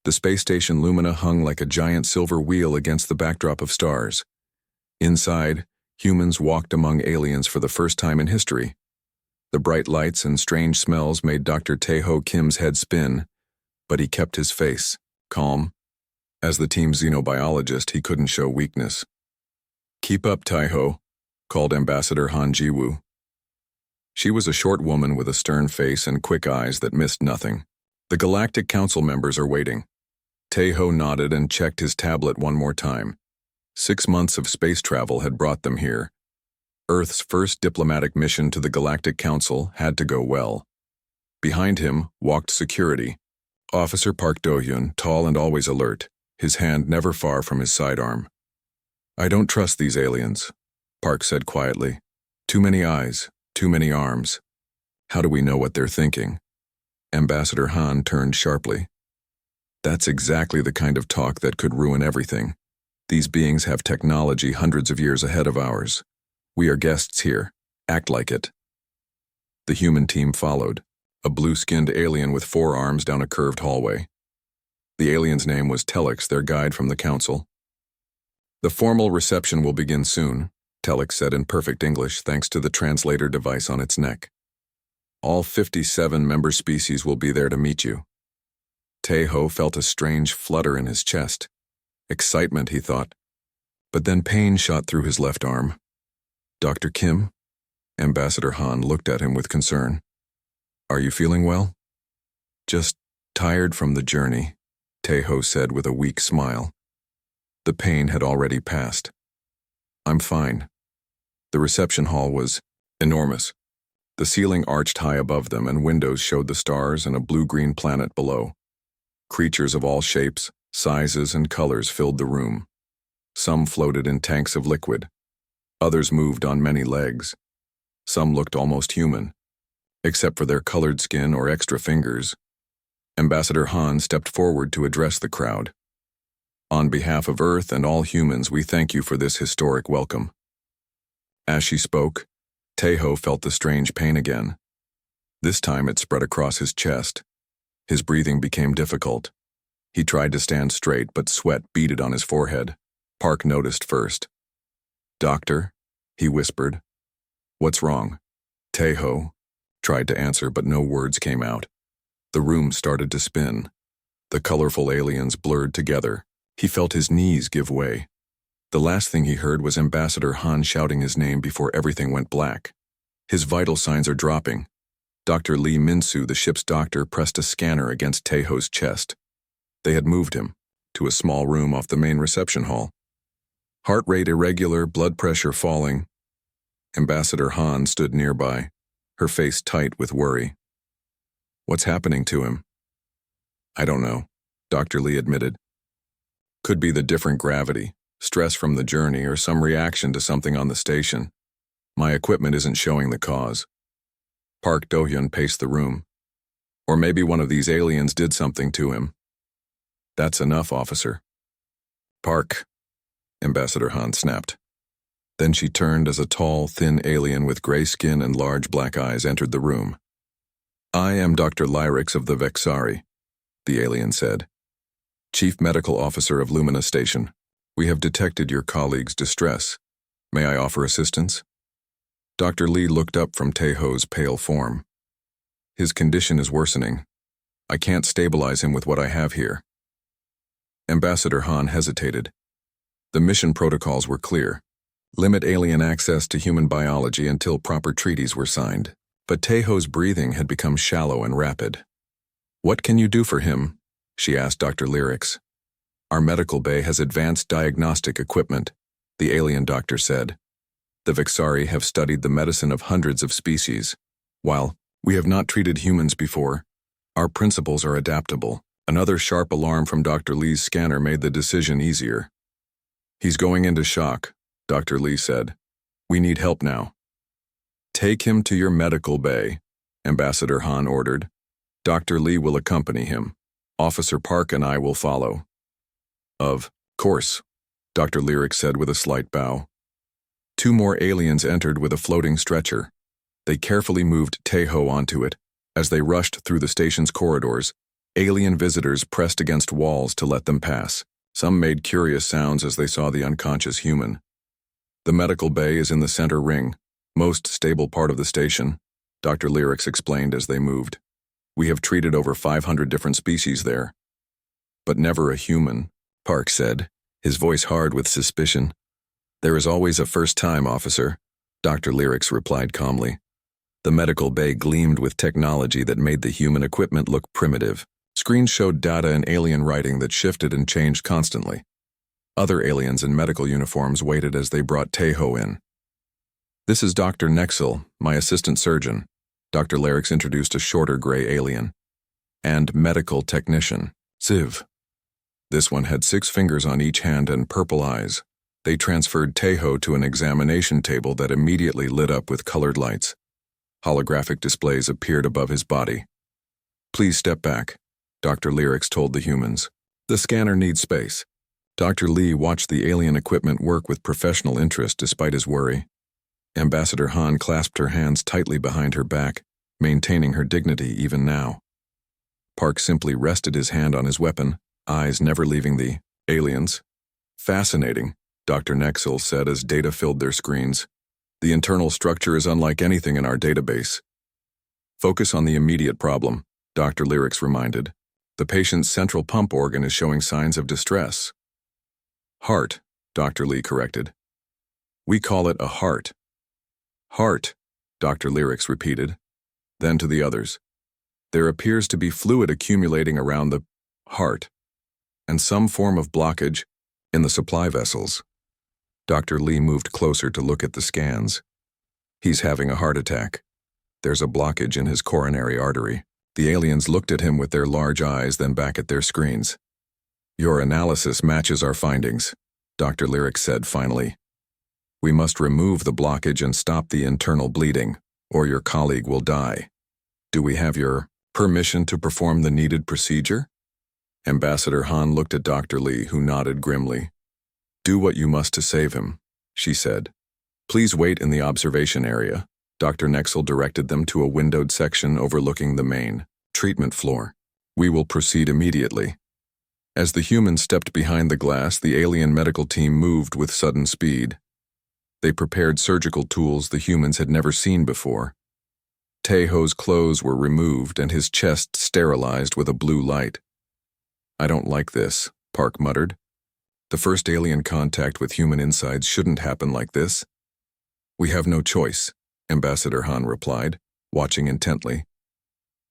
The space station Lumina hung like a giant silver wheel against the backdrop of stars. Inside, humans walked among aliens for the first time in history. The bright lights and strange smells made Dr. Tae-ho Kim's head spin, but he kept his face calm. As the team's xenobiologist, he couldn't show weakness. "Keep up, Tae-ho," called Ambassador Han Ji-woo. She was a short woman with a stern face and quick eyes that missed nothing. "The Galactic Council members are waiting." Tae-ho nodded and checked his tablet one more time. 6 months of space travel had brought them here. Earth's first diplomatic mission to the Galactic Council had to go well. Behind him walked security. Officer Park Do-hyun, tall and always alert, his hand never far from his sidearm. "I don't trust these aliens," Park said quietly. "Too many eyes, too many arms. How do we know what they're thinking?" Ambassador Han turned sharply. "That's exactly the kind of talk that could ruin everything. These beings have technology hundreds of years ahead of ours. We are guests here. Act like it." The human team followed, a blue-skinned alien with 4 arms down a curved hallway. The alien's name was Telix, their guide from the council. "The formal reception will begin soon," Telix said in perfect English thanks to the translator device on its neck. "All 57 member species will be there to meet you." Tae-ho felt a strange flutter in his chest. Excitement, he thought. But then pain shot through his left arm. "Dr. Kim?" Ambassador Han looked at him with concern. "Are you feeling well?" "Just tired from the journey," Tae-ho said with a weak smile. The pain had already passed. "I'm fine." The reception hall was enormous. The ceiling arched high above them, and windows showed the stars and a blue-green planet below. Creatures of all shapes, sizes, and colors filled the room. Some floated in tanks of liquid. Others moved on many legs. Some looked almost human, except for their colored skin or extra fingers. Ambassador Han stepped forward to address the crowd. "On behalf of Earth and all humans, we thank you for this historic welcome." As she spoke, Tae-ho felt the strange pain again. This time it spread across his chest. His breathing became difficult. He tried to stand straight, but sweat beaded on his forehead. Park noticed first. "Doctor," he whispered. "What's wrong?" Tae-ho tried to answer, but no words came out. The room started to spin. The colorful aliens blurred together. He felt his knees give way. The last thing he heard was Ambassador Han shouting his name before everything went black. "His vital signs are dropping." Dr. Lee Min-soo, the ship's doctor, pressed a scanner against Tae-ho's chest. They had moved him to a small room off the main reception hall. Heart rate irregular, blood pressure falling. Ambassador Han stood nearby, her face tight with worry. "What's happening to him?" "I don't know," Dr. Lee admitted. "Could be the different gravity, stress from the journey, or some reaction to something on the station. My equipment isn't showing the cause." Park Do-hyun paced the room. "Or maybe one of these aliens did something to him." "That's enough, officer." "Park," Ambassador Han snapped. Then she turned as a tall, thin alien with gray skin and large black eyes entered the room. "I am Dr. Lyrix of the Vexari," the alien said. "Chief Medical Officer of Lumina Station. We have detected your colleague's distress. May I offer assistance?" Dr. Lee looked up from Tae-ho's pale form. "His condition is worsening. I can't stabilize him with what I have here." Ambassador Han hesitated. The mission protocols were clear. Limit alien access to human biology until proper treaties were signed. But Tae-ho's breathing had become shallow and rapid. "What can you do for him?" she asked Dr. Lyrix. "Our medical bay has advanced diagnostic equipment," the alien doctor said. "The Vexari have studied the medicine of hundreds of species. While we have not treated humans before, our principles are adaptable." Another sharp alarm from Dr. Lee's scanner made the decision easier. "He's going into shock," Dr. Lee said. "We need help now." "Take him to your medical bay," Ambassador Han ordered. "Dr. Lee will accompany him. Officer Park and I will follow." "Of course," Dr. Lyrix said with a slight bow. 2 more aliens entered with a floating stretcher. They carefully moved Tae-ho onto it. As they rushed through the station's corridors, Alien visitors pressed against walls to let them pass. Some made curious sounds as they saw the unconscious human. The medical bay is in the center ring, most stable part of the station, Dr. Lyrics explained as they moved. We have treated over 500 different species there. But never a human, Park said, his voice hard with suspicion. There is always a first time, officer, Dr. Lyrics replied calmly. The medical bay gleamed with technology that made the human equipment look primitive. Screens showed data in alien writing that shifted and changed constantly. Other aliens in medical uniforms waited as they brought Tejo in. This is Dr. Nexel, my assistant surgeon. Dr. Lyrics introduced a shorter gray alien. And medical technician, Ziv. This one had 6 fingers on each hand and purple eyes. They transferred Tejo to an examination table that immediately lit up with colored lights. Holographic displays appeared above his body. Please step back, Dr. Lyrics told the humans. The scanner needs space. Dr. Lee watched the alien equipment work with professional interest despite his worry. Ambassador Han clasped her hands tightly behind her back, maintaining her dignity even now. Park simply rested his hand on his weapon, eyes never leaving the aliens. Fascinating, Dr. Nexel said as data filled their screens. The internal structure is unlike anything in our database. Focus on the immediate problem, Dr. Lyrics reminded. The patient's central pump organ is showing signs of distress. Heart, Dr. Lee corrected. We call it a heart. Heart, Dr. Lyrics repeated. Then to the others. There appears to be fluid accumulating around the heart, and some form of blockage in the supply vessels. Dr. Lee moved closer to look at the scans. He's having a heart attack. There's a blockage in his coronary artery. The aliens looked at him with their large eyes, then back at their screens. Your analysis matches our findings, Dr. Lyrics said finally. We must remove the blockage and stop the internal bleeding, or your colleague will die. Do we have your permission to perform the needed procedure? Ambassador Han looked at Dr. Lee, who nodded grimly. Do what you must to save him, she said. Please wait in the observation area. Dr. Nexel directed them to a windowed section overlooking the main treatment floor. We will proceed immediately. As the humans stepped behind the glass, the alien medical team moved with sudden speed. They prepared surgical tools the humans had never seen before. Tejo's clothes were removed and his chest sterilized with a blue light. I don't like this, Park muttered. The first alien contact with human insides shouldn't happen like this. We have no choice, Ambassador Han replied, watching intently.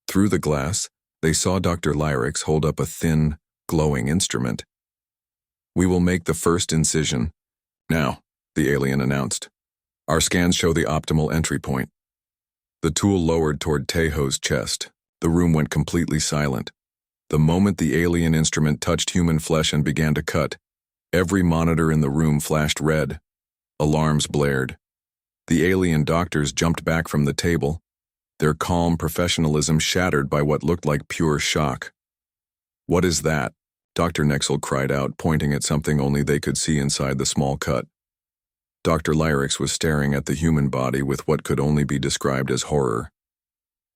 Through the glass, they saw Dr. Lyrics hold up a thin, glowing instrument. We will make the first incision. Now, the alien announced. Our scans show the optimal entry point. The tool lowered toward Tejo's chest. The room went completely silent. The moment the alien instrument touched human flesh and began to cut, every monitor in the room flashed red. Alarms blared. The alien doctors jumped back from the table, their calm professionalism shattered by what looked like pure shock. What is that? Dr. Nexel cried out, pointing at something only they could see inside the small cut. Dr. Lyrics was staring at the human body with what could only be described as horror.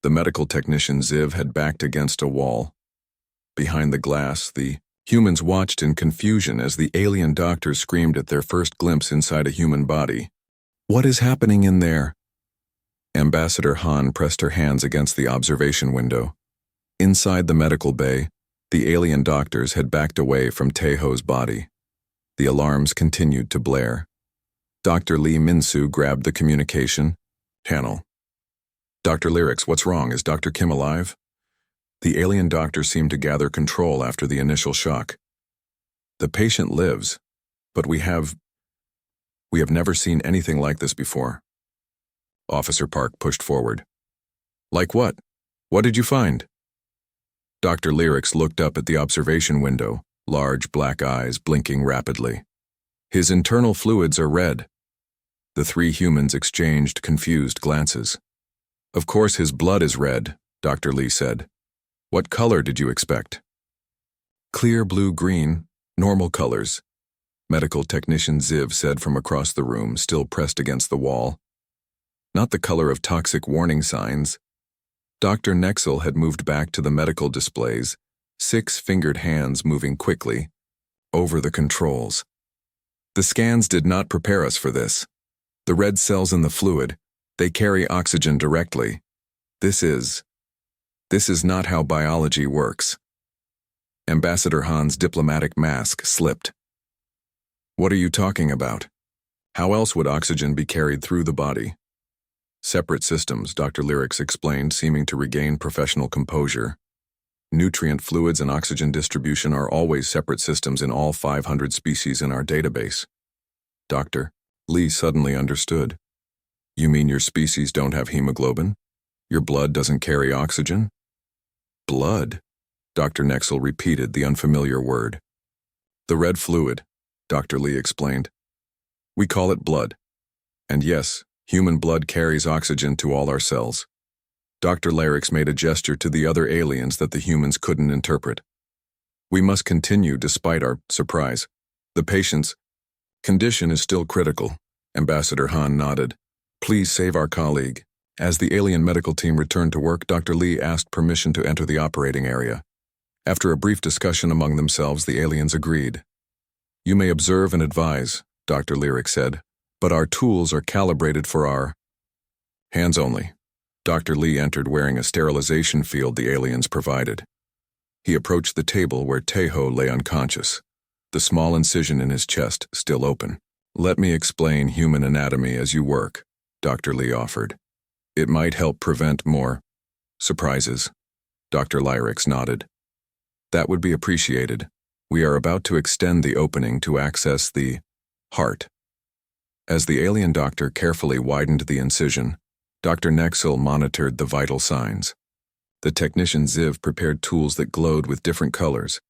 The medical technician Ziv had backed against a wall. Behind the glass, the humans watched in confusion as the alien doctors screamed at their first glimpse inside a human body. What is happening in there? Ambassador Han pressed her hands against the observation window. Inside the medical bay, the alien doctors had backed away from Tejo's body. The alarms continued to blare. Dr. Lee Min-soo grabbed the communication channel. Dr. Lyrics, what's wrong? Is Dr. Kim alive? The alien doctor seemed to gather control after the initial shock. The patient lives, but we have never seen anything like this before. Officer Park pushed forward. Like what? What did you find? Dr. Lyrics looked up at the observation window, large black eyes blinking rapidly. His internal fluids are red. The 3 humans exchanged confused glances. Of course his blood is red, Dr. Lee said. What color did you expect? Clear blue-green, normal colors, medical technician Ziv said from across the room, still pressed against the wall. Not the color of toxic warning signs. Dr. Nexel had moved back to the medical displays, 6-fingered hands moving quickly over the controls. The scans did not prepare us for this. The red cells in the fluid, they carry oxygen directly. This is not how biology works. Ambassador Han's diplomatic mask slipped. What are you talking about? How else would oxygen be carried through the body? Separate systems, Dr. Lyrics explained, seeming to regain professional composure. Nutrient fluids and oxygen distribution are always separate systems in all 500 species in our database. Dr. Lee suddenly understood. You mean your species don't have hemoglobin? Your blood doesn't carry oxygen? Blood? Dr. Nexel repeated the unfamiliar word. The red fluid, Dr. Lee explained. We call it blood. And yes, human blood carries oxygen to all our cells. Dr. Lyrics made a gesture to the other aliens that the humans couldn't interpret. We must continue despite our surprise. The patient's condition is still critical. Ambassador Han nodded. Please save our colleague. As the alien medical team returned to work, Dr. Lee asked permission to enter the operating area. After a brief discussion among themselves, the aliens agreed. You may observe and advise, Dr. Lyrics said, but our tools are calibrated for our hands only. Dr. Lee entered wearing a sterilization field the aliens provided. He approached the table where Tejo lay unconscious, the small incision in his chest still open. Let me explain human anatomy as you work, Dr. Lee offered. It might help prevent more surprises. Dr. Lyrics nodded. That would be appreciated. We are about to extend the opening to access the heart. As the alien doctor carefully widened the incision, Dr. Nexel monitored the vital signs. The technician Ziv prepared tools that glowed with different colors.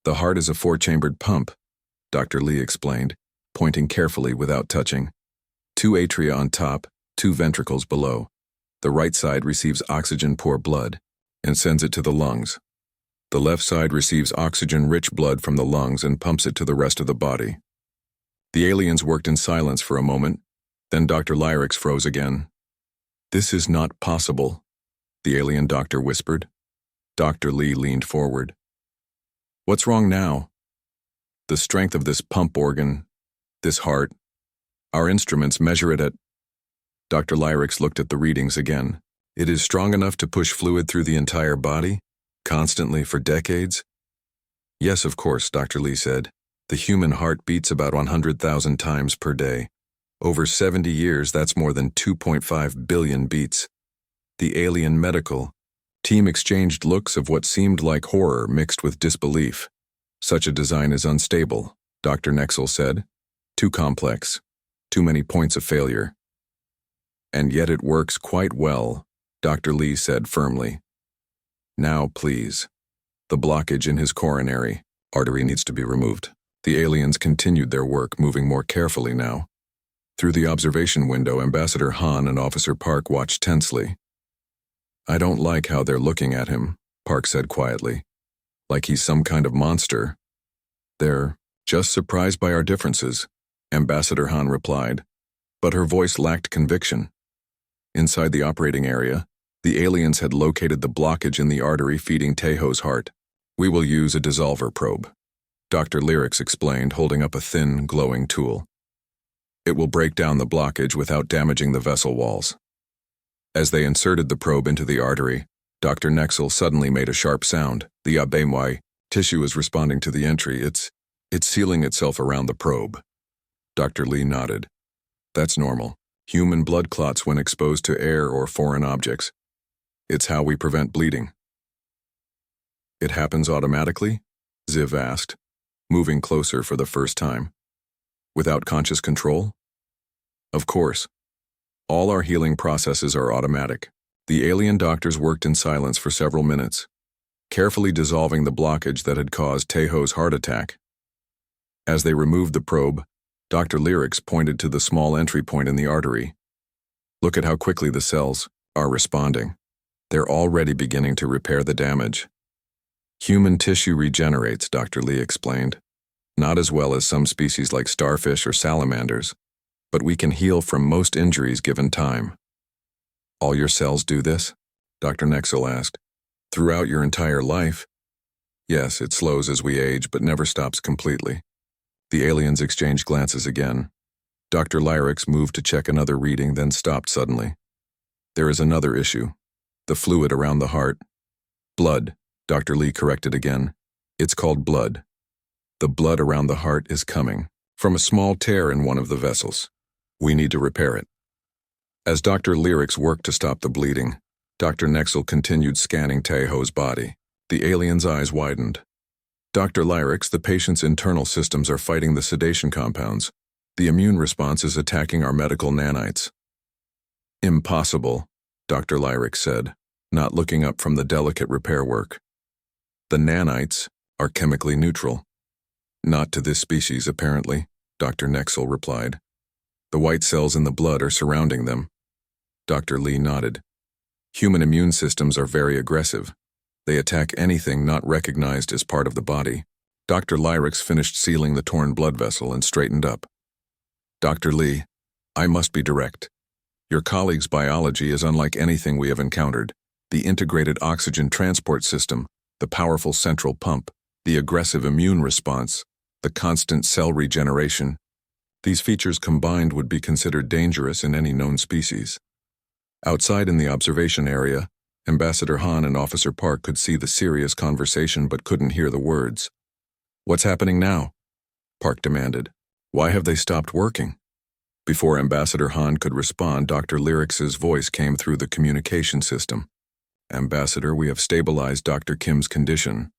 The heart is a 4-chambered pump, Dr. Lee explained, pointing carefully without touching. 2 atria on top, 2 ventricles below. The right side receives oxygen-poor blood and sends it to the lungs. The left side receives oxygen-rich blood from the lungs and pumps it to the rest of the body. The aliens worked in silence for a moment, then Dr. Lyrics froze again. This is not possible, the alien doctor whispered. Dr. Lee leaned forward. What's wrong now? The strength of this pump organ, this heart. Our instruments measure it at... Dr. Lyrics looked at the readings again. It is strong enough to push fluid through the entire body, constantly for decades? Yes, of course, Dr. Lee said. The human heart beats about 100,000 times per day. Over 70 years, that's more than 2.5 billion beats. The alien medical team exchanged looks of what seemed like horror mixed with disbelief. Such a design is unstable, Dr. Nexel said. Too complex. Too many points of failure. And yet it works quite well, Dr. Lee said firmly. Now, please. The blockage in his coronary artery needs to be removed. The aliens continued their work, moving more carefully now. Through the observation window, Ambassador Han and Officer Park watched tensely. I don't like how they're looking at him, Park said quietly. Like he's some kind of monster. They're just surprised by our differences, Ambassador Han replied, but her voice lacked conviction. Inside the operating area, the aliens had located the blockage in the artery feeding Tejo's heart. We will use a dissolver probe, Dr. Lyrics explained, holding up a thin, glowing tool. It will break down the blockage without damaging the vessel walls. As they inserted the probe into the artery, Dr. Nexel suddenly made a sharp sound. The HFY tissue is responding to the entry. It's sealing itself around the probe. Dr. Lee nodded. That's normal. Human blood clots when exposed to air or foreign objects. It's how we prevent bleeding. It happens automatically? Ziv asked, moving closer for the first time. Without conscious control? Of course. All our healing processes are automatic. The alien doctors worked in silence for several minutes, carefully dissolving the blockage that had caused Tejo's heart attack. As they removed the probe, Dr. Lyrics pointed to the small entry point in the artery. Look at how quickly the cells are responding. They're already beginning to repair the damage. Human tissue regenerates, Dr. Lee explained. Not as well as some species like starfish or salamanders, but we can heal from most injuries given time. All your cells do this? Dr. Nexel asked. Throughout your entire life? Yes, it slows as we age, but never stops completely. The aliens exchanged glances again. Dr. Lyrics moved to check another reading, then stopped suddenly. There is another issue. The fluid around the heart. Blood, Dr. Lee corrected again. It's called blood. The blood around the heart is coming from a small tear in one of the vessels. We need to repair it. As Dr. Lyrics worked to stop the bleeding, Dr. Nexel continued scanning Tejo's body. The alien's eyes widened. Dr. Lyrics, the patient's internal systems are fighting the sedation compounds. The immune response is attacking our medical nanites. Impossible, Dr. Lyrics said, not looking up from the delicate repair work. The nanites are chemically neutral. Not to this species, apparently, Dr. Nexel replied. The white cells in the blood are surrounding them. Dr. Lee nodded. Human immune systems are very aggressive. They attack anything not recognized as part of the body. Dr. Lyrics finished sealing the torn blood vessel and straightened up. Dr. Lee, I must be direct. Your colleague's biology is unlike anything we have encountered. The integrated oxygen transport system, the powerful central pump, the aggressive immune response, the constant cell regeneration. These features combined would be considered dangerous in any known species. Outside in the observation area, Ambassador Han and Officer Park could see the serious conversation but couldn't hear the words. What's happening now? Park demanded. Why have they stopped working? Before Ambassador Han could respond, Dr. Lyrics's voice came through the communication system. Ambassador, we have stabilized Dr. Kim's condition.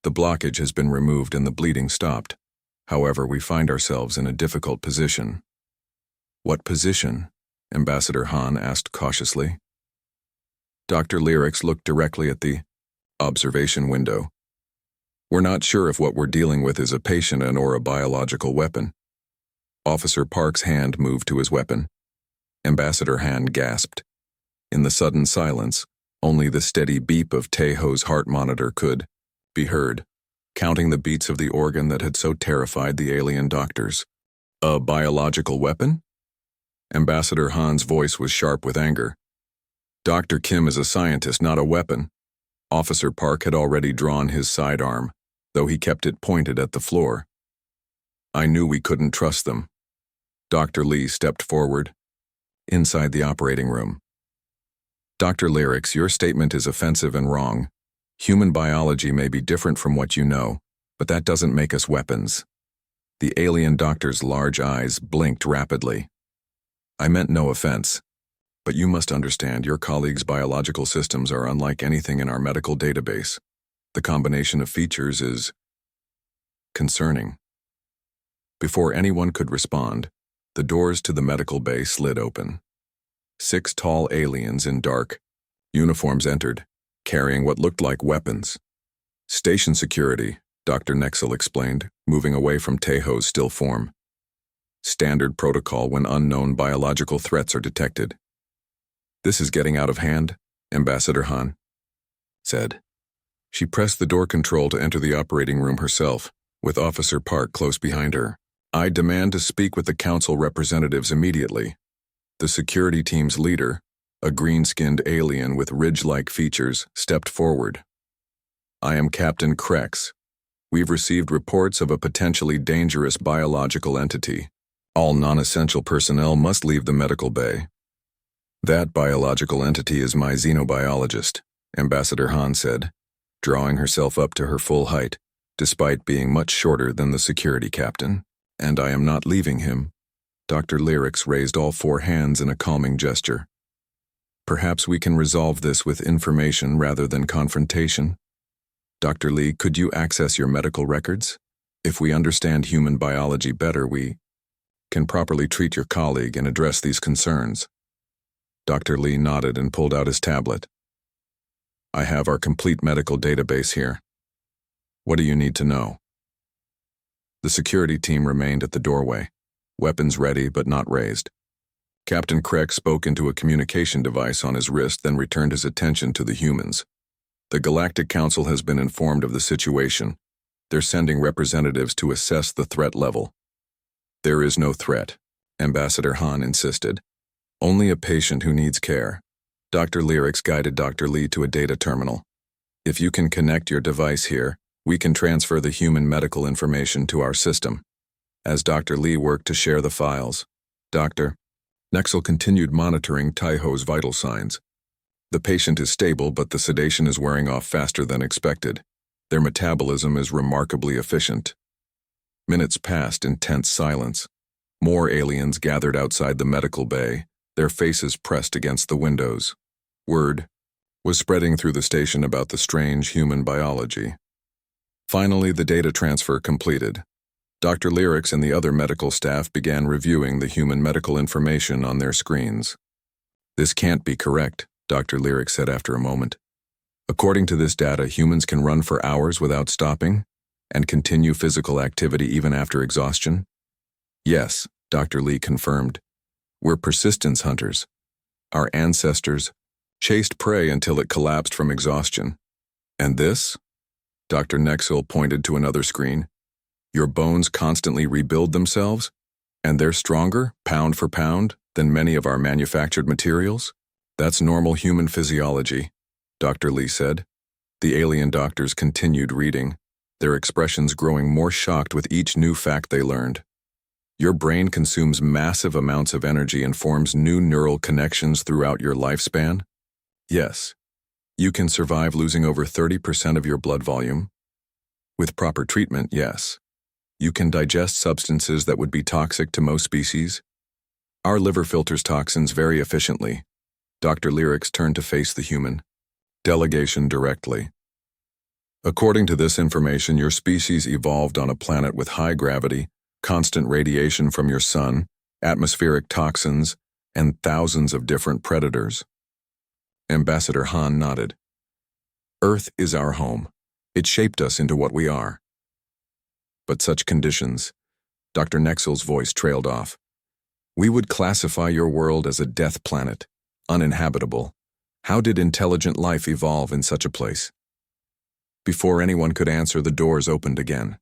The blockage has been removed and the bleeding stopped. However, we find ourselves in a difficult position. What position? Ambassador Han asked cautiously. Dr. Lyrics looked directly at the observation window. We're not sure if what we're dealing with is a patient or a biological weapon. Officer Park's hand moved to his weapon. Ambassador Han gasped. In the sudden silence, only the steady beep of Tejo's heart monitor could be heard, counting the beats of the organ that had so terrified the alien doctors. A biological weapon? Ambassador Han's voice was sharp with anger. Dr. Kim is a scientist, not a weapon. Officer Park had already drawn his sidearm, though he kept it pointed at the floor. I knew we couldn't trust them. Dr. Lee stepped forward. Inside the operating room. Dr. Lyrics, your statement is offensive and wrong. Human biology may be different from what you know, but that doesn't make us weapons. The alien doctor's large eyes blinked rapidly. I meant no offense, but you must understand your colleague's biological systems are unlike anything in our medical database. The combination of features is concerning. Before anyone could respond, the doors to the medical bay slid open. 6 tall aliens in dark uniforms entered, carrying what looked like weapons. Station security, Dr. Nexel explained, moving away from Tejo's still form. Standard protocol when unknown biological threats are detected. This is getting out of hand, Ambassador Han said. She pressed the door control to enter the operating room herself, with Officer Park close behind her. I demand to speak with the council representatives immediately. The security team's leader, a green-skinned alien with ridge-like features, stepped forward. I am Captain Krex. We've received reports of a potentially dangerous biological entity. All non-essential personnel must leave the medical bay. That biological entity is my xenobiologist, Ambassador Han said, drawing herself up to her full height, despite being much shorter than the security captain. And I am not leaving him. Dr. Lyrics raised all 4 hands in a calming gesture. Perhaps we can resolve this with information rather than confrontation. Dr. Lee, could you access your medical records? If we understand human biology better, we can properly treat your colleague and address these concerns. Dr. Lee nodded and pulled out his tablet. I have our complete medical database here. What do you need to know? The security team remained at the doorway, weapons ready but not raised. Captain Krex spoke into a communication device on his wrist, then returned his attention to the humans. The Galactic Council has been informed of the situation. They're sending representatives to assess the threat level. There is no threat, Ambassador Han insisted. Only a patient who needs care. Dr. Lyrics guided Dr. Lee to a data terminal. If you can connect your device here, We can transfer the human medical information to our system. As Dr. Lee worked to share the files, Dr. Nexel continued monitoring Taiho's vital signs. The patient is stable, but the sedation is wearing off faster than expected. Their metabolism is remarkably efficient. Minutes passed in tense silence. More aliens gathered outside the medical bay, their faces pressed against the windows. Word was spreading through the station about the strange human biology. Finally, the data transfer completed. Dr. Lyrics and the other medical staff began reviewing the human medical information on their screens. "This can't be correct," Dr. Lyrics said after a moment. "According to this data, humans can run for hours without stopping and continue physical activity even after exhaustion?" "Yes," Dr. Lee confirmed. "We're persistence hunters. Our ancestors chased prey until it collapsed from exhaustion. And this?" Dr. Nexel pointed to another screen. "Your bones constantly rebuild themselves, and they're stronger, pound for pound, than many of our manufactured materials? That's normal human physiology," Dr. Lee said. The alien doctors continued reading, their expressions growing more shocked with each new fact they learned. "Your brain consumes massive amounts of energy and forms new neural connections throughout your lifespan?" "Yes. You can survive losing over 30% of your blood volume?" "With proper treatment, yes. You can digest substances that would be toxic to most species?" "Our liver filters toxins very efficiently." Dr. Lyrics turned to face the human delegation directly. "According to this information, your species evolved on a planet with high gravity, constant radiation from your sun, atmospheric toxins, and thousands of different predators." Ambassador Han nodded. "Earth is our home. It shaped us into what we are." "But such conditions," Dr. Nexel's voice trailed off. "We would classify your world as a death planet, uninhabitable. How did intelligent life evolve in such a place?" Before anyone could answer, the doors opened again.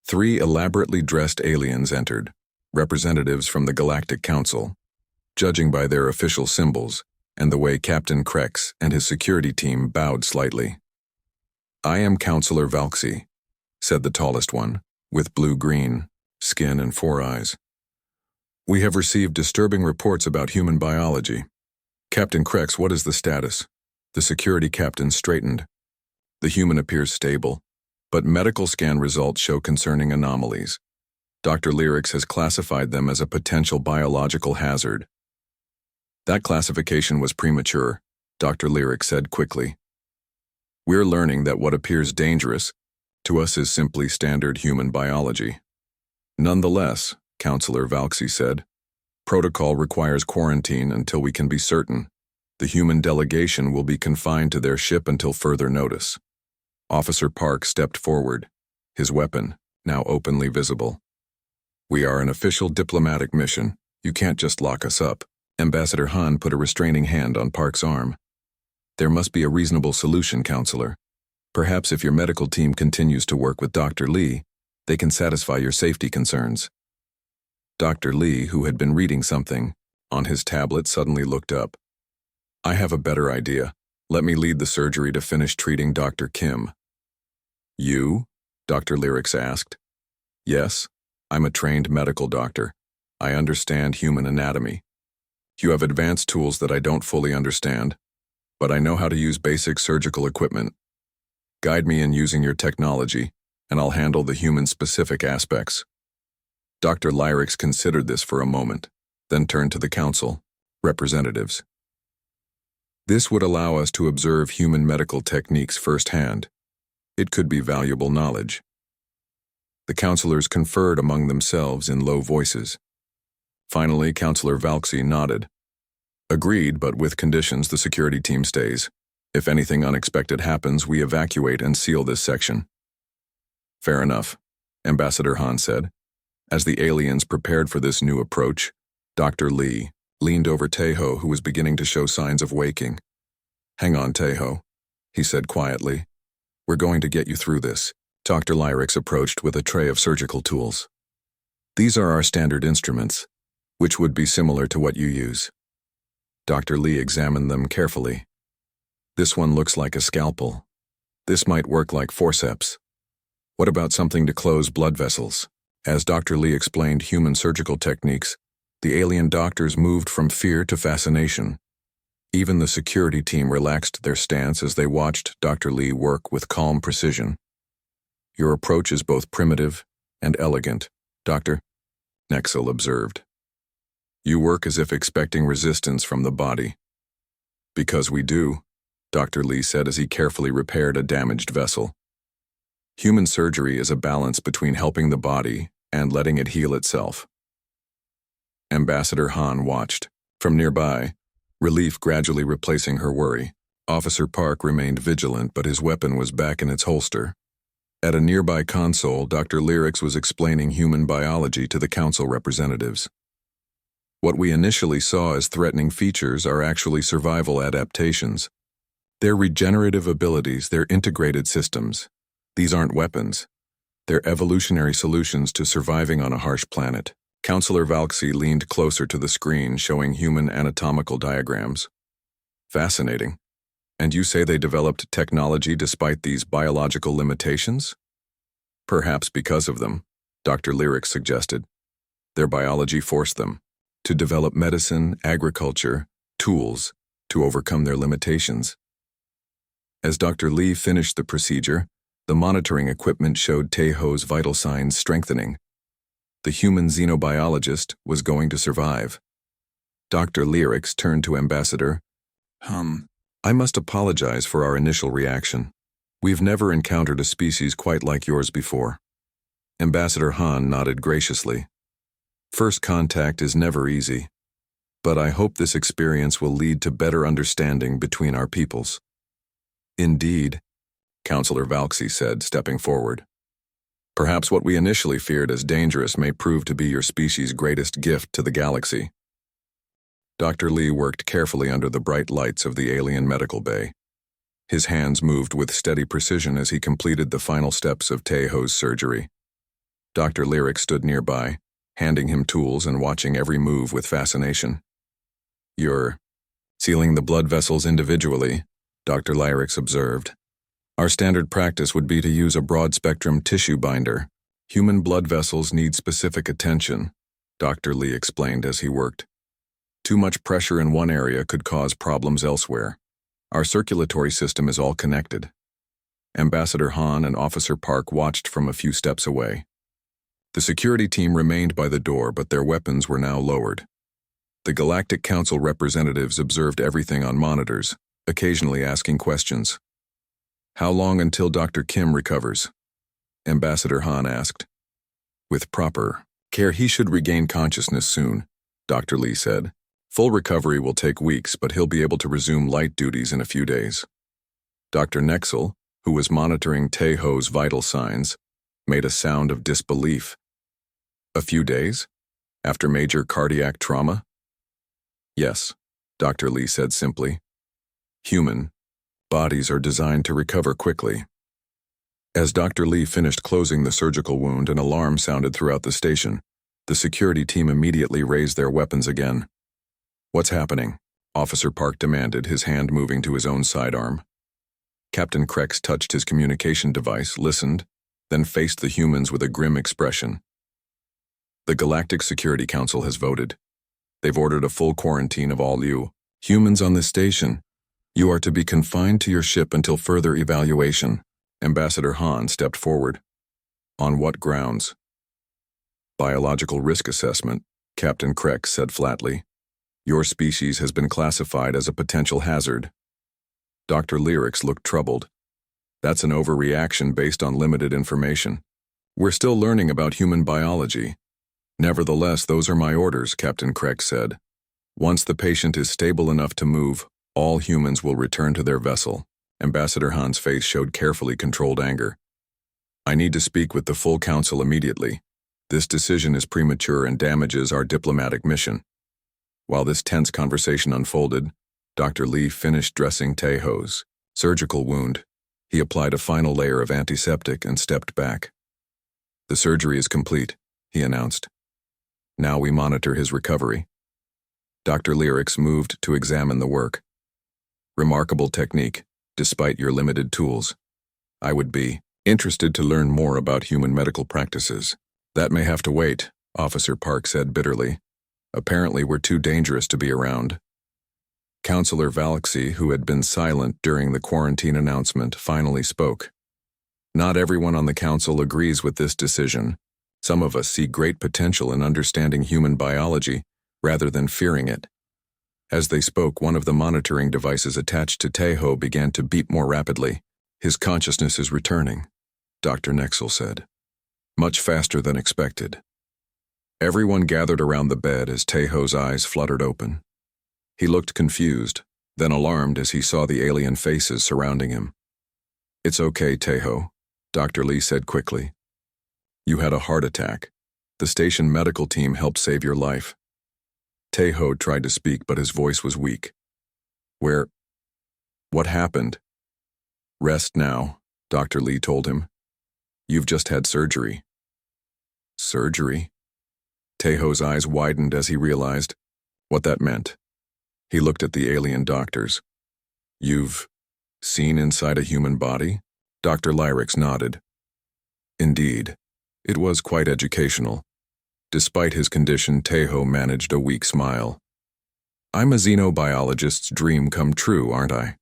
3 elaborately dressed aliens entered, representatives from the Galactic Council. Judging by their official symbols and the way Captain Krex and his security team bowed slightly. "I am Counselor Valksy," said the tallest one, with blue-green skin and 4 eyes. "We have received disturbing reports about human biology." "Captain Krex, what is the status?" The security captain straightened. "The human appears stable, but medical scan results show concerning anomalies. Dr. Lyrics has classified them as a potential biological hazard." "That classification was premature," Dr. Lyrics said quickly. "We're learning that what appears dangerous to us is simply standard human biology." "Nonetheless," Counselor Valksy said, "protocol requires quarantine until we can be certain. The human delegation will be confined to their ship until further notice." Officer Park stepped forward, his weapon now openly visible. "We are an official diplomatic mission. You can't just lock us up." Ambassador Han put a restraining hand on Park's arm. "There must be a reasonable solution, Counselor. Perhaps if your medical team continues to work with Dr. Lee, they can satisfy your safety concerns." Dr. Lee, who had been reading something on his tablet, suddenly looked up. "I have a better idea. Let me lead the surgery to finish treating Dr. Kim." "You?" Dr. Lyrics asked. "Yes, I'm a trained medical doctor. I understand human anatomy. You have advanced tools that I don't fully understand, but I know how to use basic surgical equipment. Guide me in using your technology, and I'll handle the human-specific aspects." Dr. Lyrics considered this for a moment, then turned to the council representatives. "This would allow us to observe human medical techniques firsthand. It could be valuable knowledge." The counselors conferred among themselves in low voices. Finally, Counselor Valksy nodded. "Agreed, but with conditions. The security team stays. If anything unexpected happens, we evacuate and seal this section." "Fair enough," Ambassador Han said. As the aliens prepared for this new approach, Dr. Lee leaned over Taiho, who was beginning to show signs of waking. "Hang on, Taiho," he said quietly. "We're going to get you through this." Dr. Lyrics approached with a tray of surgical tools. "These are our standard instruments, which would be similar to what you use." Dr. Lee examined them carefully. "This one looks like a scalpel. This might work like forceps." What about something to close blood vessels? As Dr. Lee explained human surgical techniques, the alien doctors moved from fear to fascination. Even the security team relaxed their stance as they watched Dr. Lee work with calm precision. Your approach is both primitive and elegant, Doctor, Nexel observed. You work as if expecting resistance from the body. Because we do, Dr. Lee said as he carefully repaired a damaged vessel. Human surgery is a balance between helping the body and letting it heal itself. Ambassador Han watched. From nearby, relief gradually replacing her worry. Officer Park remained vigilant, but his weapon was back in its holster. At a nearby console, Dr. Lyrics was explaining human biology to the council representatives. What we initially saw as threatening features are actually survival adaptations. They're regenerative abilities, they're integrated systems. These aren't weapons. They're evolutionary solutions to surviving on a harsh planet. Counselor Valksy leaned closer to the screen, showing human anatomical diagrams. Fascinating. And you say they developed technology despite these biological limitations? Perhaps because of them, Dr. Lyrics suggested. Their biology forced them to develop medicine, agriculture, tools to overcome their limitations. As Dr. Lee finished the procedure, the monitoring equipment showed Taeho's vital signs strengthening. The human xenobiologist was going to survive. Dr. Lyrics turned to Ambassador. I must apologize for our initial reaction. We've never encountered a species quite like yours before. Ambassador Han nodded graciously. First contact is never easy, but I hope this experience will lead to better understanding between our peoples. Indeed, Counselor Valksy said, stepping forward. Perhaps what we initially feared as dangerous may prove to be your species' greatest gift to the galaxy. Dr. Lee worked carefully under the bright lights of the alien medical bay. His hands moved with steady precision as he completed the final steps of Taeho's surgery. Dr. Lyric stood nearby, handing him tools and watching every move with fascination. You're sealing the blood vessels individually, Dr. Lyrics observed. Our standard practice would be to use a broad-spectrum tissue binder. Human blood vessels need specific attention, Dr. Lee explained as he worked. Too much pressure in one area could cause problems elsewhere. Our circulatory system is all connected. Ambassador Han and Officer Park watched from a few steps away. The security team remained by the door, but their weapons were now lowered. The Galactic Council representatives observed everything on monitors, occasionally asking questions. How long until Dr. Kim recovers? Ambassador Han asked. With proper care, he should regain consciousness soon, Dr. Lee said. Full recovery will take weeks, but he'll be able to resume light duties in a few days. Dr. Nexel, who was monitoring Taeho's vital signs, made a sound of disbelief. A few days? After major cardiac trauma? Yes, Dr. Lee said simply. Human bodies are designed to recover quickly. As Dr. Lee finished closing the surgical wound, an alarm sounded throughout the station. The security team immediately raised their weapons again. What's happening? Officer Park demanded, his hand moving to his own sidearm. Captain Krex touched his communication device, listened, then faced the humans with a grim expression. The Galactic Security Council has voted. They've ordered a full quarantine of all you humans on this station. You are to be confined to your ship until further evaluation. Ambassador Han stepped forward. On what grounds? Biological risk assessment, Captain Krex said flatly. Your species has been classified as a potential hazard. Dr. Lyrics looked troubled. That's an overreaction based on limited information. We're still learning about human biology. Nevertheless, those are my orders, Captain Krex said. Once the patient is stable enough to move, all humans will return to their vessel. Ambassador Han's face showed carefully controlled anger. I need to speak with the full council immediately. This decision is premature and damages our diplomatic mission. While this tense conversation unfolded, Dr. Lee finished dressing Taeho's surgical wound. He applied a final layer of antiseptic and stepped back. The surgery is complete, he announced. Now we monitor his recovery. Dr. Lyrics moved to examine the work. Remarkable technique, despite your limited tools. I would be Interested to learn more about human medical practices. That may have to wait, Officer Park said bitterly. Apparently we're too dangerous to be around. Counselor Valexy, who had been silent during the quarantine announcement, finally spoke. Not everyone on the council agrees with this decision. Some of us see great potential in understanding human biology, rather than fearing it. As they spoke, one of the monitoring devices attached to Tejo began to beep more rapidly. His consciousness is returning, Dr. Nexel said. Much faster than expected. Everyone gathered around the bed as Tejo's eyes fluttered open. He looked confused, then alarmed as he saw the alien faces surrounding him. It's okay, Tejo, Dr. Lee said quickly. You had a heart attack. The station medical team helped save your life. Tejo tried to speak, but his voice was weak. What happened? Rest now, Dr. Lee told him. You've just had surgery. Surgery? Tejo's eyes widened as he realized what that meant. He looked at the alien doctors. You've seen inside a human body? Dr. Lyrix nodded. Indeed, it was quite educational. Despite his condition, Tejo managed a weak smile. I'm a xenobiologist's dream come true, aren't I?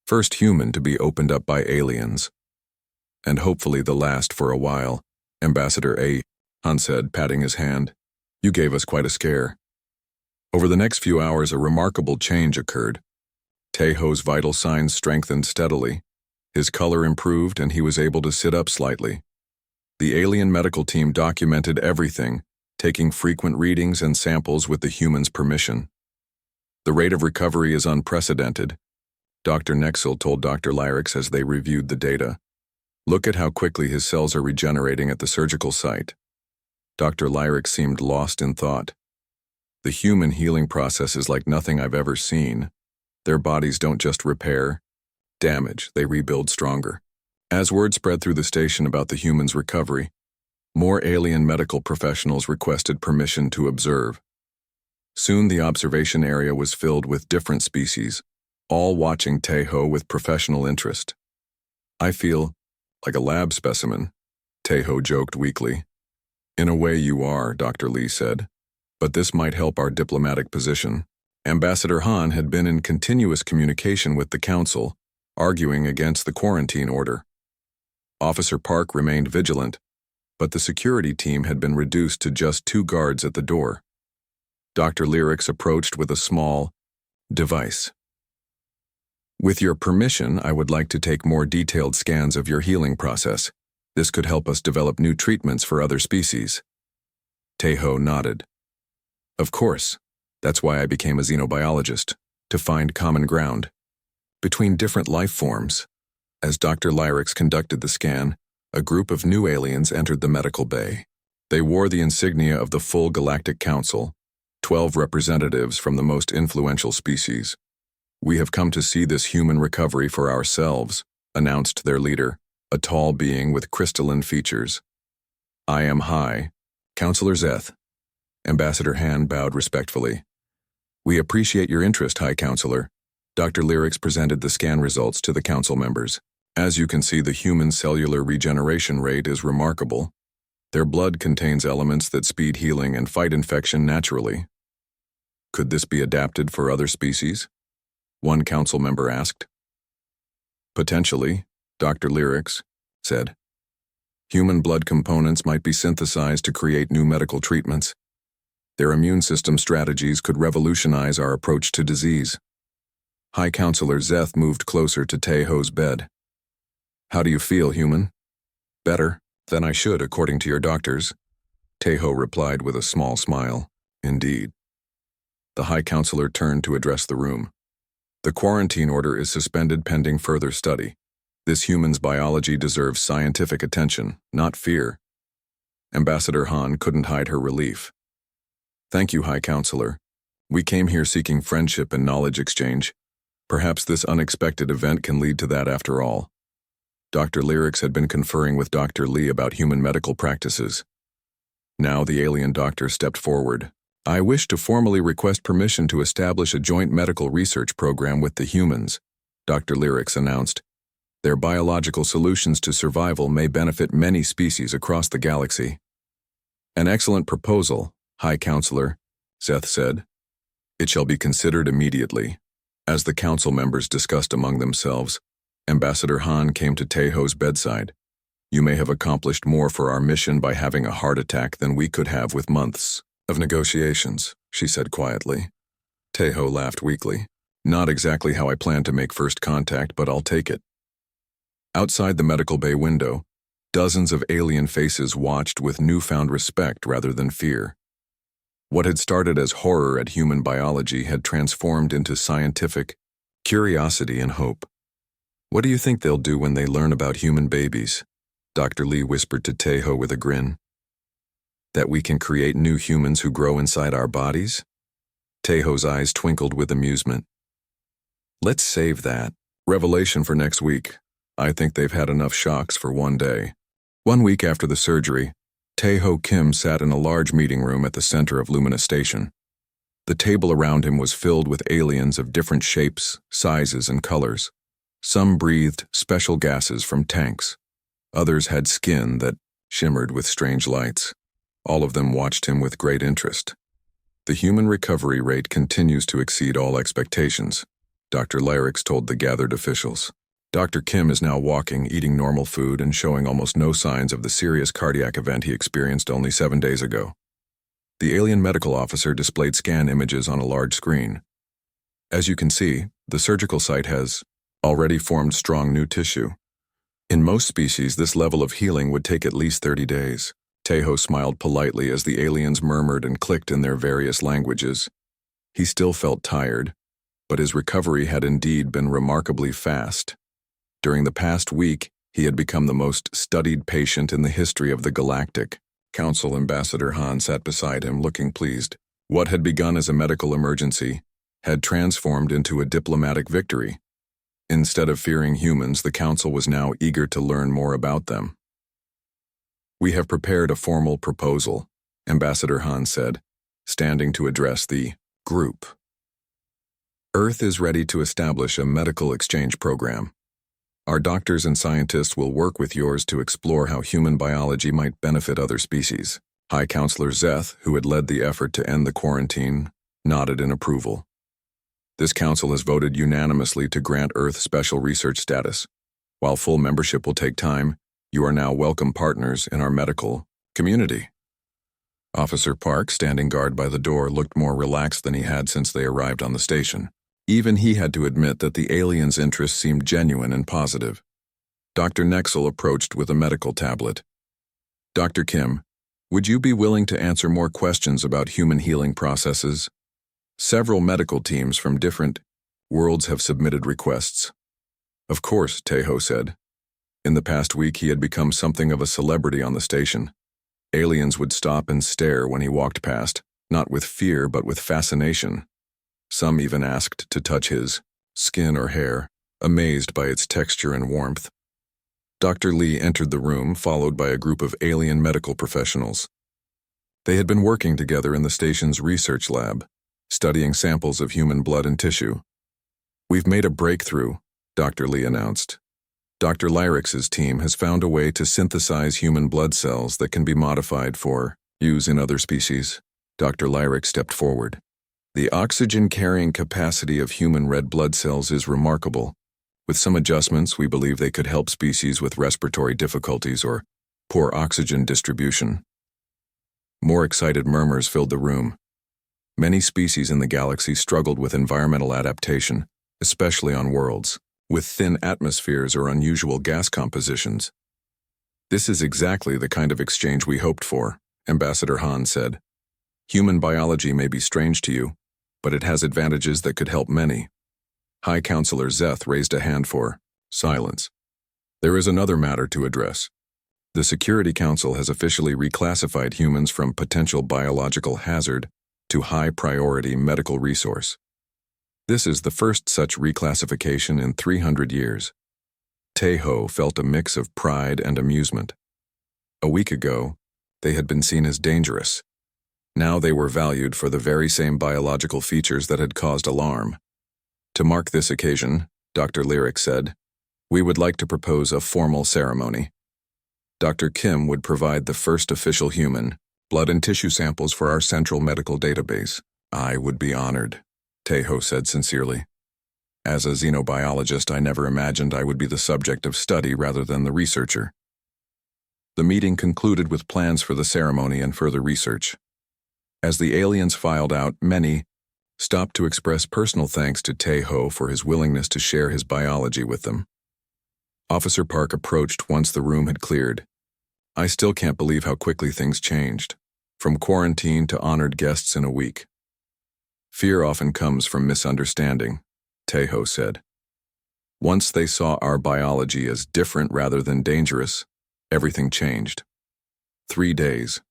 First human to be opened up by aliens. And hopefully the last for a while, Ambassador A. Han said, patting his hand. You gave us quite a scare. Over the next few hours, a remarkable change occurred. Tejo's vital signs strengthened steadily. His color improved and he was able to sit up slightly. The alien medical team documented everything, taking frequent readings and samples with the human's permission. The rate of recovery is unprecedented, Dr. Nexel told Dr. Lyrix as they reviewed the data. Look at how quickly his cells are regenerating at the surgical site. Dr. Lyrix seemed lost in thought. The human healing process is like nothing I've ever seen. Their bodies don't just repair, damage, they rebuild stronger. As word spread through the station about the human's recovery, more alien medical professionals requested permission to observe. Soon the observation area was filled with different species, all watching Tejo with professional interest. I feel like a lab specimen, Tejo joked weakly. In a way you are, Dr. Lee said, but this might help our diplomatic position. Ambassador Han had been in continuous communication with the council, arguing against the quarantine order. Officer Park remained vigilant, but the security team had been reduced to just 2 guards at the door. Dr. Lyrix approached with a small device. With your permission, I would like to take more detailed scans of your healing process. This could help us develop new treatments for other species. Tejo nodded. Of course. That's why I became a xenobiologist, to find common ground between different life forms. As Dr. Lyrix conducted the scan, a group of new aliens entered the medical bay. They wore the insignia of the full Galactic Council, 12 representatives from the most influential species. We have come to see this human recovery for ourselves, announced their leader, a tall being with crystalline features. I am High, Counselor Zeth. Ambassador Han bowed respectfully. We appreciate your interest, High Counselor. Dr. Lyrix presented the scan results to the council members. As you can see, the human cellular regeneration rate is remarkable. Their blood contains elements that speed healing and fight infection naturally. Could this be adapted for other species? One council member asked. Potentially, Dr. Lyrix said. Human blood components might be synthesized to create new medical treatments. Their immune system strategies could revolutionize our approach to disease. High Counselor Zeth moved closer to Tejo's bed. How do you feel, human? Better than I should, according to your doctors, Tejo replied with a small smile. Indeed. The High Counselor turned to address the room. The quarantine order is suspended pending further study. This human's biology deserves scientific attention, not fear. Ambassador Han couldn't hide her relief. Thank you, High Counselor. We came here seeking friendship and knowledge exchange. Perhaps this unexpected event can lead to that after all. Dr. Lyrix had been conferring with Dr. Lee about human medical practices. Now the alien doctor stepped forward. I wish to formally request permission to establish a joint medical research program with the humans, Dr. Lyrix announced. Their biological solutions to survival may benefit many species across the galaxy. An excellent proposal, High Counselor, Zeth said. It shall be considered immediately. As the council members discussed among themselves, Ambassador Han came to Teho's bedside. You may have accomplished more for our mission by having a heart attack than we could have with months of negotiations, she said quietly. Teho laughed weakly. Not exactly how I planned to make first contact, but I'll take it. Outside the medical bay window, dozens of alien faces watched with newfound respect rather than fear. What had started as horror at human biology had transformed into scientific curiosity and hope. What do you think they'll do when they learn about human babies? Dr. Lee whispered to Teho with a grin. That we can create new humans who grow inside our bodies? Teho's eyes twinkled with amusement. Let's save that revelation for next week. I think they've had enough shocks for one day. 1 week after the surgery, Teho Kim sat in a large meeting room at the center of Lumina Station. The table around him was filled with aliens of different shapes, sizes, and colors. Some breathed special gases from tanks. Others had skin that shimmered with strange lights. All of them watched him with great interest. The human recovery rate continues to exceed all expectations, Dr. Lyrix told the gathered officials. Dr. Kim is now walking, eating normal food, and showing almost no signs of the serious cardiac event he experienced only 7 days ago. The alien medical officer displayed scan images on a large screen. As you can see, the surgical site has already formed strong new tissue. In most species, this level of healing would take at least 30 days. Teho smiled politely as the aliens murmured and clicked in their various languages. He still felt tired, but his recovery had indeed been remarkably fast. During the past week, he had become the most studied patient in the history of the galactic. Council Ambassador Han sat beside him, looking pleased. What had begun as a medical emergency had transformed into a diplomatic victory. Instead of fearing humans, the Council was now eager to learn more about them. We have prepared a formal proposal, Ambassador Han said, standing to address the group. Earth is ready to establish a medical exchange program. Our doctors and scientists will work with yours to explore how human biology might benefit other species. High Counselor Zeth, who had led the effort to end the quarantine, nodded in approval. This council has voted unanimously to grant Earth special research status. While full membership will take time, you are now welcome partners in our medical community. Officer Park, standing guard by the door, looked more relaxed than he had since they arrived on the station. Even he had to admit that the aliens' interest seemed genuine and positive. Dr. Nexel approached with a medical tablet. Dr. Kim, would you be willing to answer more questions about human healing processes? Several medical teams from different worlds have submitted requests. Of course, Teho said. In the past week, he had become something of a celebrity on the station. Aliens would stop and stare when he walked past, not with fear but with fascination. Some even asked to touch his skin or hair, amazed by its texture and warmth. Dr. Lee entered the room, followed by a group of alien medical professionals. They had been working together in the station's research lab, studying samples of human blood and tissue. We've made a breakthrough, Dr. Lee announced. Dr. Lyrix's team has found a way to synthesize human blood cells that can be modified for use in other species. Dr. Lyrix stepped forward. The oxygen-carrying capacity of human red blood cells is remarkable. With some adjustments, we believe they could help species with respiratory difficulties or poor oxygen distribution. More excited murmurs filled the room. Many species in the galaxy struggled with environmental adaptation, especially on worlds with thin atmospheres or unusual gas compositions. This is exactly the kind of exchange we hoped for, Ambassador Han said. Human biology may be strange to you, but it has advantages that could help many. High Counselor Zeth raised a hand for silence. There is another matter to address. The Security Council has officially reclassified humans from potential biological hazard to high-priority medical resource. This is the first such reclassification in 300 years. Teho felt a mix of pride and amusement. A week ago, they had been seen as dangerous. Now they were valued for the very same biological features that had caused alarm. To mark this occasion, Dr. Lyrix said, We would like to propose a formal ceremony. Dr. Kim would provide the first official human blood and tissue samples for our central medical database. I would be honored, Taeho said sincerely. As a xenobiologist, I never imagined I would be the subject of study rather than the researcher. The meeting concluded with plans for the ceremony and further research. As the aliens filed out, many stopped to express personal thanks to Taeho for his willingness to share his biology with them. Officer Park approached once the room had cleared. I still can't believe how quickly things changed, from quarantine to honored guests in a week. Fear often comes from misunderstanding, Taeho said. Once they saw our biology as different rather than dangerous, everything changed. 3 days.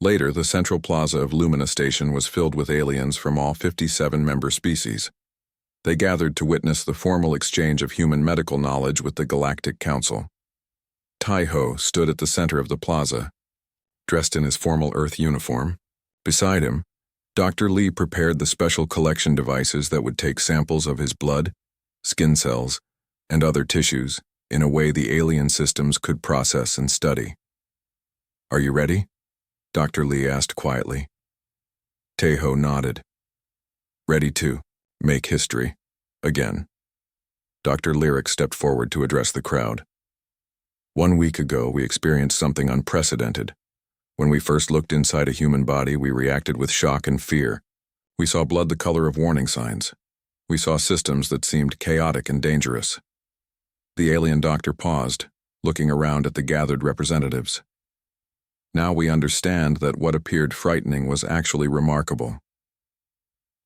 Later, the central plaza of Lumina Station was filled with aliens from all 57 member species. They gathered to witness the formal exchange of human medical knowledge with the Galactic Council. Taeho stood at the center of the plaza, dressed in his formal Earth uniform. Beside him, Dr. Lee prepared the special collection devices that would take samples of his blood, skin cells, and other tissues in a way the alien systems could process and study. Are you ready? Dr. Lee asked quietly. Taeho nodded. Ready to make history. Again. Dr. Lyric stepped forward to address the crowd. 1 week ago, we experienced something unprecedented. When we first looked inside a human body, we reacted with shock and fear. We saw blood the color of warning signs. We saw systems that seemed chaotic and dangerous. The alien doctor paused, looking around at the gathered representatives. Now we understand that what appeared frightening was actually remarkable.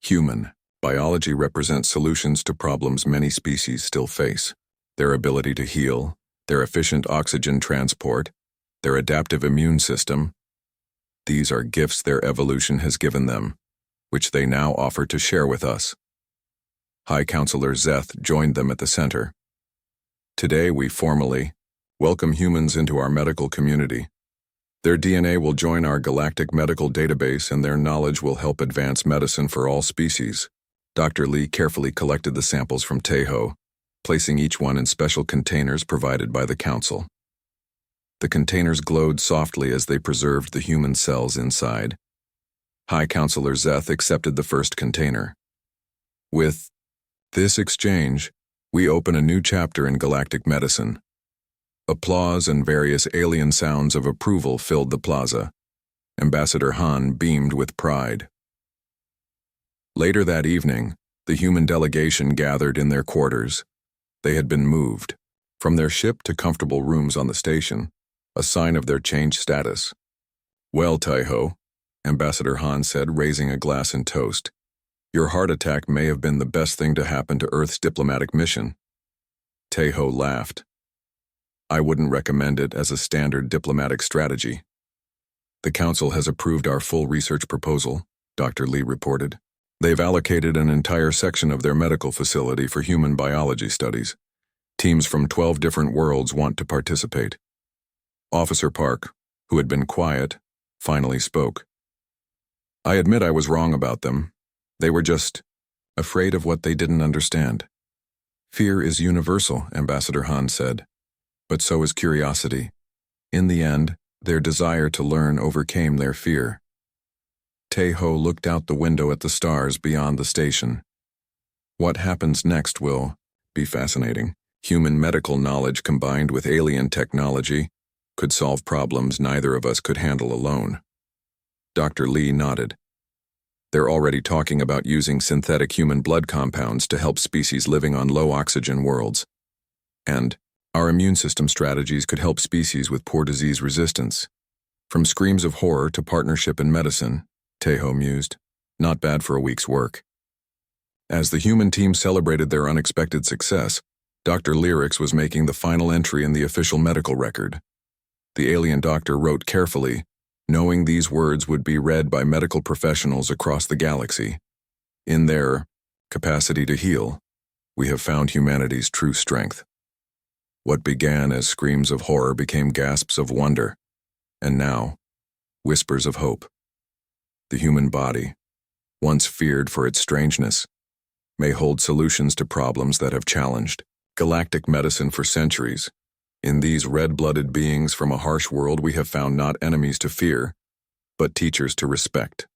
Human biology represents solutions to problems many species still face. Their ability to heal, their efficient oxygen transport, their adaptive immune system. These are gifts their evolution has given them, which they now offer to share with us. High Counselor Zeth joined them at the center. Today we formally welcome humans into our medical community. Their DNA will join our galactic medical database and their knowledge will help advance medicine for all species. Dr. Lee carefully collected the samples from Taeho, placing each one in special containers provided by the Council. The containers glowed softly as they preserved the human cells inside. High Counselor Zeth accepted the first container. With this exchange, we open a new chapter in galactic medicine. Applause and various alien sounds of approval filled the plaza. Ambassador Han beamed with pride. Later that evening, the human delegation gathered in their quarters. They had been moved from their ship to comfortable rooms on the station, a sign of their changed status. Well, Taeho, Ambassador Han said, raising a glass in toast. Your heart attack may have been the best thing to happen to Earth's diplomatic mission. Taeho laughed. I wouldn't recommend it as a standard diplomatic strategy. The Council has approved our full research proposal, Dr. Lee reported. They've allocated an entire section of their medical facility for human biology studies. Teams from 12 different worlds want to participate. Officer Park, who had been quiet, finally spoke. I admit I was wrong about them. They were just afraid of what they didn't understand. Fear is universal, Ambassador Han said, but so is curiosity. In the end, their desire to learn overcame their fear. Taeho looked out the window at the stars beyond the station. What happens next will be fascinating. Human medical knowledge combined with alien technology could solve problems neither of us could handle alone. Dr. Lee nodded. They're already talking about using synthetic human blood compounds to help species living on low-oxygen worlds. And our immune system strategies could help species with poor disease resistance. From screams of horror to partnership in medicine, Taeho mused. Not bad for a week's work. As the human team celebrated their unexpected success, Dr. Lyrics was making the final entry in the official medical record. The alien doctor wrote carefully, knowing these words would be read by medical professionals across the galaxy. In their capacity to heal, we have found humanity's true strength. What began as screams of horror became gasps of wonder, and now, whispers of hope. The human body, once feared for its strangeness, may hold solutions to problems that have challenged galactic medicine for centuries. In these red-blooded beings from a harsh world we have found not enemies to fear, but teachers to respect.